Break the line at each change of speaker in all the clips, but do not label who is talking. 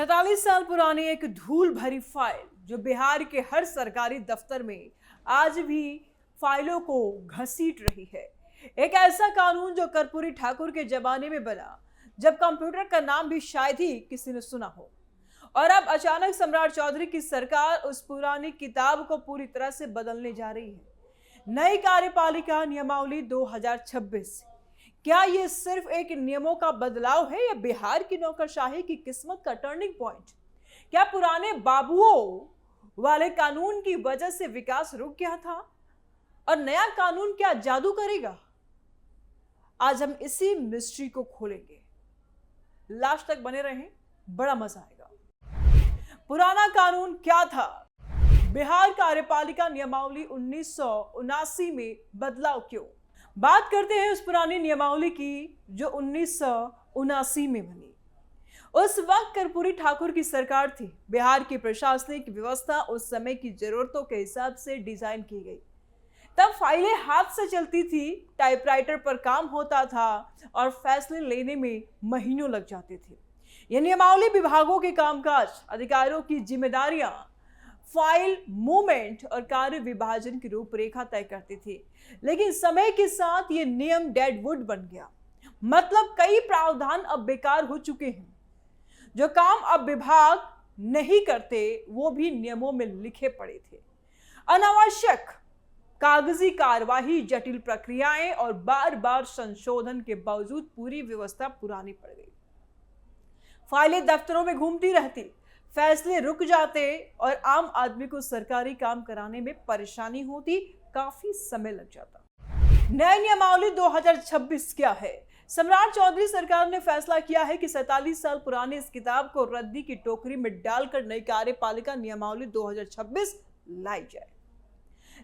47 साल पुरानी एक धूल भरी फाइल जो बिहार के हर सरकारी दफ्तर में आज भी फाइलों को घसीट रही है। एक ऐसा कानून जो कर्पूरी ठाकुर के जमाने में बना जब कंप्यूटर का नाम भी शायद ही किसी ने सुना हो, और अब अचानक सम्राट चौधरी की सरकार उस पुरानी किताब को पूरी तरह से बदलने जा रही है। नई कार्यपालिका नियमावली 2026। क्या ये सिर्फ एक नियमों का बदलाव है या बिहार की नौकरशाही की किस्मत का टर्निंग पॉइंट? क्या पुराने बाबुओं वाले कानून की वजह से विकास रुक गया था और नया कानून क्या जादू करेगा? आज हम इसी मिस्ट्री को खोलेंगे। लास्ट तक बने रहें, बड़ा मजा आएगा। पुराना कानून क्या था? बिहार कार्यपालिका नियमावली 1979 में बदलाव क्यों? बात करते हैं उस पुरानी नियमावली की जो 1979 में बनी। उस वक्त कर्पूरी ठाकुर की सरकार थी। बिहार की प्रशासनिक व्यवस्था उस समय की जरूरतों के हिसाब से डिजाइन की गई। तब फाइलें हाथ से चलती थी, टाइपराइटर पर काम होता था और फैसले लेने में महीनों लग जाते थे। यह नियमावली विभागों के कामकाज, अधिकारियों की जिम्मेदारियां, फाइल मूवमेंट और कार्य विभाजन की रूपरेखा तय करती थी। लेकिन समय के साथ ये नियम डेडवुड बन गया। मतलब कई प्रावधान अब बेकार हो चुके हैं। जो काम अब विभाग नहीं करते वो भी नियमों में लिखे पड़े थे। अनावश्यक कागजी कार्यवाही, जटिल प्रक्रियाएं और बार बार संशोधन के बावजूद पूरी व्यवस्था पुरानी पड़ गई। फाइलें दफ्तरों में घूमती रहती, फैसले रुक जाते और आम आदमी को सरकारी काम कराने में परेशानी होती, काफी समय लग जाता। नई नियमावली 2026 क्या है? सम्राट चौधरी सरकार ने फैसला किया है कि 47 साल पुरानी इस किताब को रद्दी की टोकरी में डालकर नई कार्यपालिका नियमावली 2026 लाई जाए।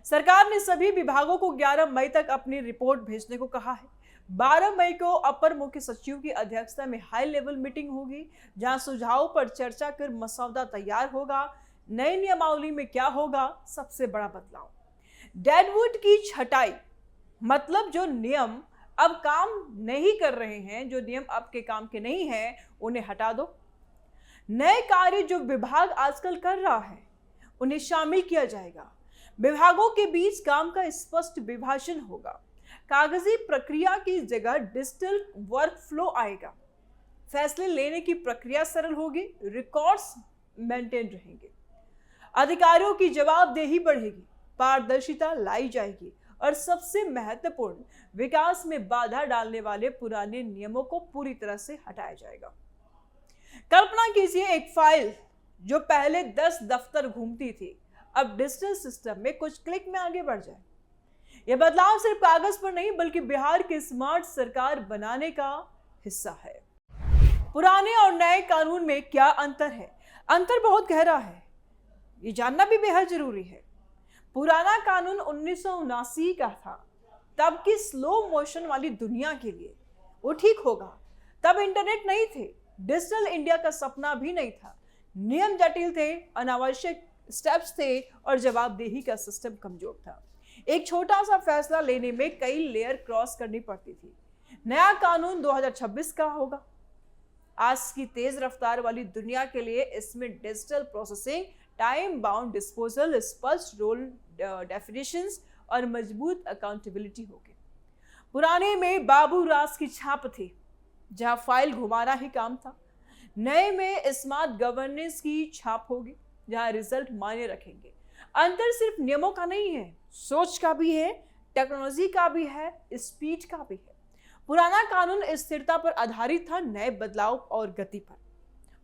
सरकार ने सभी विभागों को 11 मई तक अपनी रिपोर्ट भेजने को कहा है। 12 मई को अपर मुख्य सचिव की अध्यक्षता में हाई लेवल मीटिंग होगी, जहां सुझावों पर चर्चा कर मसौदा तैयार होगा। नई नियमावली में क्या होगा? सबसे बड़ा बदलाव, डेडवुड की छटाई। मतलब जो नियम अब काम नहीं कर रहे हैं, जो नियम अब के काम के नहीं हैं, उन्हें हटा दो। नए कार्य जो विभाग आजकल कर रहा है उन्हें शामिल किया जाएगा। विभागों के बीच काम का स्पष्ट विभाजन होगा। कागजी प्रक्रिया की जगह डिजिटल वर्क फ्लो आएगा। फैसले लेने की प्रक्रिया सरल होगी, रिकॉर्ड्स मेंटेन रहेंगे। अधिकारियों की जवाबदेही बढ़ेगी, पारदर्शिता लाई जाएगी और सबसे महत्वपूर्ण, विकास में बाधा डालने वाले पुराने नियमों को पूरी तरह से हटाया जाएगा। कल्पना कीजिए, एक फाइल जो पहले 10 दफ्तर घूमती थी अब डिजिटल सिस्टम में कुछ क्लिक में आगे बढ़ जाए। यह बदलाव सिर्फ कागज पर नहीं बल्कि बिहार की स्मार्ट सरकार बनाने का हिस्सा है। पुराने और नए कानून में क्या अंतर है? अंतर बहुत गहरा है, ये जानना भी बेहद जरूरी है। पुराना कानून 1979 का था। तब की स्लो मोशन वाली दुनिया के लिए वो ठीक होगा। तब इंटरनेट नहीं थे, डिजिटल इंडिया का सपना भी नहीं था, नियम जटिल थे, अनावश्यक स्टेप्स थे और जवाबदेही का सिस्टम कमजोर था। एक छोटा सा फैसला लेने में कई लेयर क्रॉस करनी पड़ती थी। नया कानून 2026 का होगा। आज की तेज रफ्तार वाली दुनिया के लिए इसमें digital processing, time bound disposal, स्पष्ट रोल डेफिनेशंस और मजबूत अकाउंटेबिलिटी होगी। पुराने में बाबू राज की छाप थी, जहां फाइल घुमाना ही काम था। नए में स्मार्ट गवर्नेंस की छाप होगी, जहां रिजल्ट मायने रखेंगे। अंतर सिर्फ नियमों का नहीं है, सोच का भी है, टेक्नोलॉजी का भी है, स्पीड का भी है। पुराना कानून स्थिरता पर आधारित था, नए बदलाव और गति पर।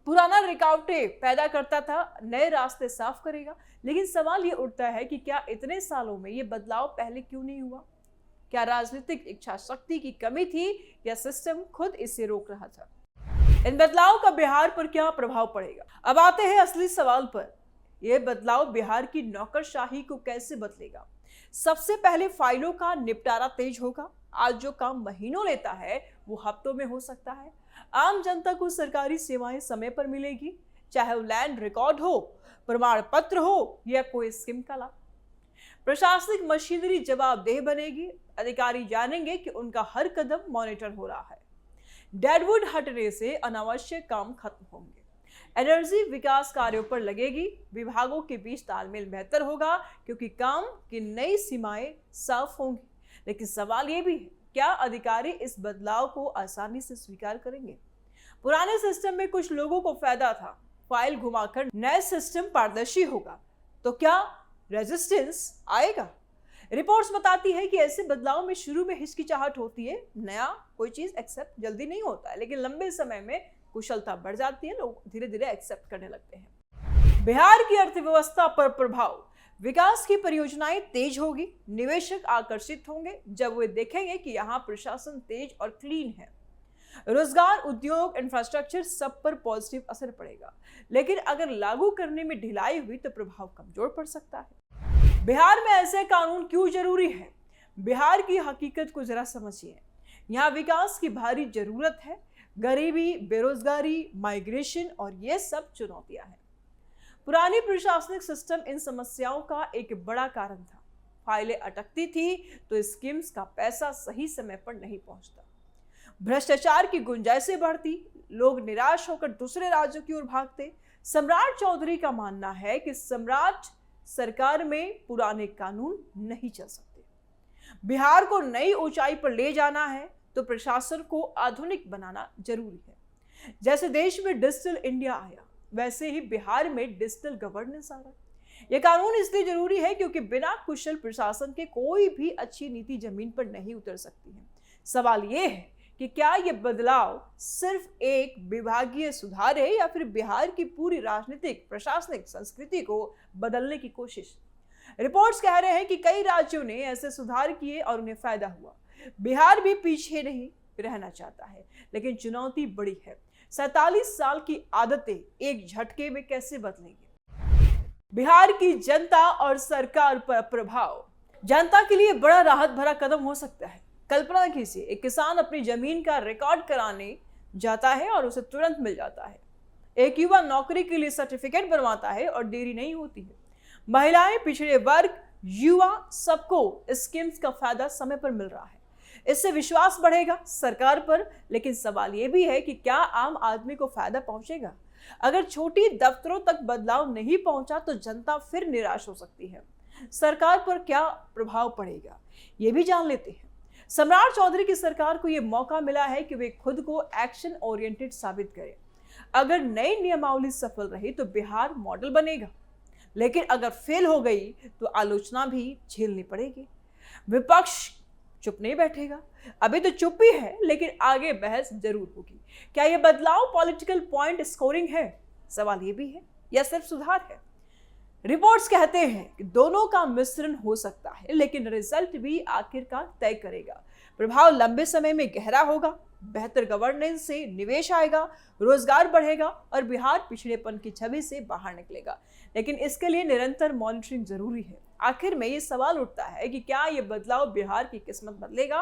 पुराना रुकावटें पैदा करता था, नए रास्ते साफ करेगा। लेकिन सवाल ये उठता है कि क्या इतने सालों में ये बदलाव पहले क्यों नहीं हुआ? क्या राजनीतिक इच्छा शक्ति की कमी थी या सिस्टम खुद इसे रोक रहा था? इन बदलाव का बिहार पर क्या प्रभाव पड़ेगा? अब आते हैं असली सवाल पर, यह बदलाव बिहार की नौकरशाही को कैसे बदलेगा? सबसे पहले फाइलों का निपटारा तेज होगा। आज जो काम महीनों लेता है वो हफ्तों में हो सकता है। आम जनता को सरकारी सेवाएं समय पर मिलेगी, चाहे वो लैंड रिकॉर्ड हो, प्रमाण पत्र हो या कोई स्कीम का लाभ। प्रशासनिक मशीनरी जवाबदेह बनेगी। अधिकारी जानेंगे कि उनका हर कदम मॉनिटर हो रहा है। डेडवुड हटने से अनावश्यक काम खत्म होंगे। एनर्जी विकास कार्यों पर लगेगी, विभागों के बीच तालमेल बेहतर होगा क्योंकि काम की नई सीमाएं साफ होंगी। लेकिन सवाल यह भी है, क्या अधिकारी इस बदलाव को आसानी से स्वीकार करेंगे? पुराने सिस्टम में कुछ लोगों को फायदा था, फाइल घुमाकर नए सिस्टम पारदर्शी होगा तो क्या रेजिस्टेंस आएगा? रिपोर्ट्स बताती है कि ऐसे बदलाव में शुरू में हिचकिचाहट होती है, नया कोई चीज एक्सेप्ट जल्दी नहीं होता है, लेकिन लंबे समय में कुशलता बढ़ जाती है, लोग धीरे धीरे एक्सेप्ट करने लगते हैं। बिहार की अर्थव्यवस्था पर प्रभाव, विकास की परियोजनाएं तेज होगी, निवेशक आकर्षित होंगे जब वे देखेंगे कि यहाँ प्रशासन तेज और क्लीन है। रोजगार, उद्योग, इंफ्रास्ट्रक्चर सब पर पॉजिटिव असर पड़ेगा, लेकिन अगर लागू करने में ढिलाई हुई तो प्रभाव कमजोर पड़ सकता है। बिहार में ऐसे कानून क्यों जरूरी है? बिहार की हकीकत को जरा समझिए। यहाँ विकास की भारी जरूरत है, गरीबी, बेरोजगारी, माइग्रेशन और ये सब चुनौतियां हैं। पुरानी प्रशासनिक सिस्टम इन समस्याओं का एक बड़ा कारण था। फाइलें अटकती थी तो स्कीम्स का पैसा सही समय पर नहीं पहुंचता, भ्रष्टाचार की गुंजाइशें बढ़ती, लोग निराश होकर दूसरे राज्यों की ओर भागते। सम्राट चौधरी का मानना है कि सम्राट सरकार में पुराने कानून नहीं चल सकते। बिहार को नई ऊंचाई पर ले जाना है तो प्रशासन को आधुनिक बनाना जरूरी है। जैसे देश में डिजिटल इंडिया आया, वैसे ही बिहार में डिजिटल गवर्नेंस आ रहा है। यह कानून इसलिए जरूरी है क्योंकि बिना कुशल प्रशासन के कोई भी अच्छी नीति जमीन पर नहीं उतर सकती है। सवाल यह है कि क्या यह बदलाव सिर्फ एक विभागीय सुधार है या फिर बिहार की पूरी राजनीतिक प्रशासनिक संस्कृति को बदलने की कोशिश? रिपोर्ट्स कह रहे हैं कि कई राज्यों ने ऐसे सुधार किए और उन्हें फायदा हुआ। बिहार भी पीछे नहीं रहना चाहता है, लेकिन चुनौती बड़ी है। 47 साल की आदतें एक झटके में कैसे बदलेंगे? बिहार की जनता और सरकार पर प्रभाव, जनता के लिए बड़ा राहत भरा कदम हो सकता है। कल्पना कीजिए, एक किसान अपनी जमीन का रिकॉर्ड कराने जाता है और उसे तुरंत मिल जाता है। एक युवा नौकरी के लिए सर्टिफिकेट बनवाता है और देरी नहीं होती है। महिलाएं, पिछड़े वर्ग, युवा, सबको स्कीम्स का फायदा समय पर मिल रहा है। इससे विश्वास बढ़ेगा सरकार पर, लेकिन सवाल यह भी है कि क्या आम आदमी को फायदा पहुंचेगा? अगर छोटी दफ्तरों तक बदलाव नहीं पहुंचा तो जनता फिर निराश हो सकती है। सरकार पर क्या प्रभाव पड़ेगा, यह भी जान लेते हैं। सम्राट चौधरी की सरकार को यह मौका मिला है कि वे खुद को एक्शन ओरिएंटेड साबित करें। अगर नई नियमावली सफल रही तो बिहार मॉडल बनेगा, लेकिन अगर फेल हो गई तो आलोचना भी झेलनी पड़ेगी। विपक्ष चुप नहीं बैठेगा। अभी तो चुप ही है, लेकिन आगे बहस जरूर होगी। क्या यह बदलाव पॉलिटिकल पॉइंट स्कोरिंग है? सवाल यह भी है, या सिर्फ सुधार है? रिपोर्ट्स कहते हैं कि दोनों का मिश्रण हो सकता है, लेकिन रिजल्ट भी आखिरकार तय करेगा। प्रभाव लंबे समय में गहरा होगा, बेहतर गवर्नेंस से निवेश आएगा, रोजगार बढ़ेगा और बिहार पिछड़ेपन की छवि से बाहर निकलेगा। लेकिन इसके लिए निरंतर मॉनिटरिंग जरूरी है। आखिर में ये सवाल उठता है कि क्या ये बदलाव बिहार की किस्मत बदलेगा?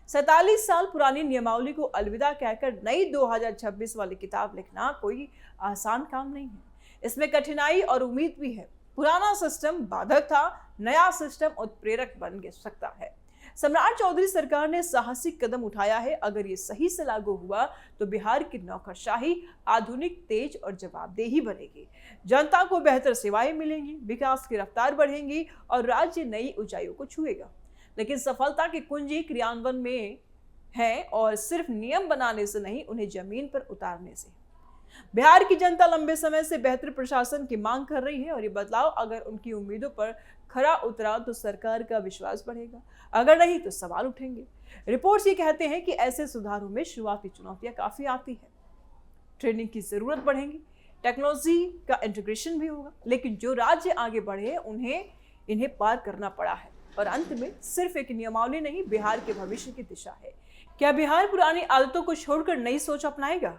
47 साल पुरानी नियमावली को अलविदा कहकर नई 2026 वाली किताब लिखना कोई आसान काम नहीं है। इसमें कठिनाई और उम्मीद भी है। पुराना सिस्टम बाधक था, नया सिस्टम उत्प्रेरक बन सकता है। सम्राट चौधरी सरकार ने साहसिक कदम उठाया है। अगर ये सही से लागू हुआ तो बिहार की नौकरशाही आधुनिक, तेज और जवाबदेही बनेगी। जनता को बेहतर सेवाएं मिलेंगी, विकास की रफ्तार बढ़ेगी और राज्य नई ऊंचाइयों को छुएगा। लेकिन सफलता की कुंजी क्रियान्वयन में है और सिर्फ नियम बनाने से नहीं, उन्हें जमीन पर उतारने से। बिहार की जनता लंबे समय से बेहतर प्रशासन की मांग कर रही है और ये बदलाव अगर उनकी उम्मीदों पर खरा उतरा तो सरकार का विश्वास बढ़ेगा, अगर नहीं तो सवाल उठेंगे। रिपोर्ट्स ये कहते हैं कि ऐसे सुधारों में शुरुआती चुनौतियां काफी आती है। ट्रेनिंग की जरूरत बढ़ेगी, टेक्नोलॉजी का इंटीग्रेशन भी होगा, लेकिन जो राज्य आगे बढ़े हैं इन्हें पार करना पड़ा है। और अंत में सिर्फ एक नियमावली नहीं, बिहार के भविष्य की दिशा है। क्या बिहार पुरानी आदतों को छोड़कर नई सोच अपनाएगा?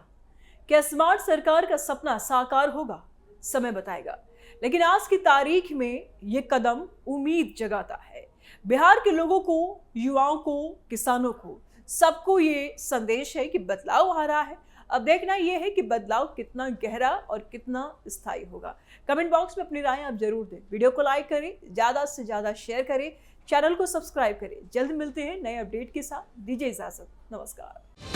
क्या स्मार्ट सरकार का सपना साकार होगा? समय बताएगा। लेकिन आज की तारीख में ये कदम उम्मीद जगाता है। बिहार के लोगों को, युवाओं को, किसानों को, सबको ये संदेश है कि बदलाव आ रहा है। अब देखना यह है कि बदलाव कितना गहरा और कितना स्थायी होगा। कमेंट बॉक्स में अपनी राय आप जरूर दें। वीडियो को लाइक करें, ज्यादा से ज्यादा शेयर करें, चैनल को सब्सक्राइब करें। जल्द मिलते हैं नए अपडेट के साथ। दीजिए इजाजत, नमस्कार।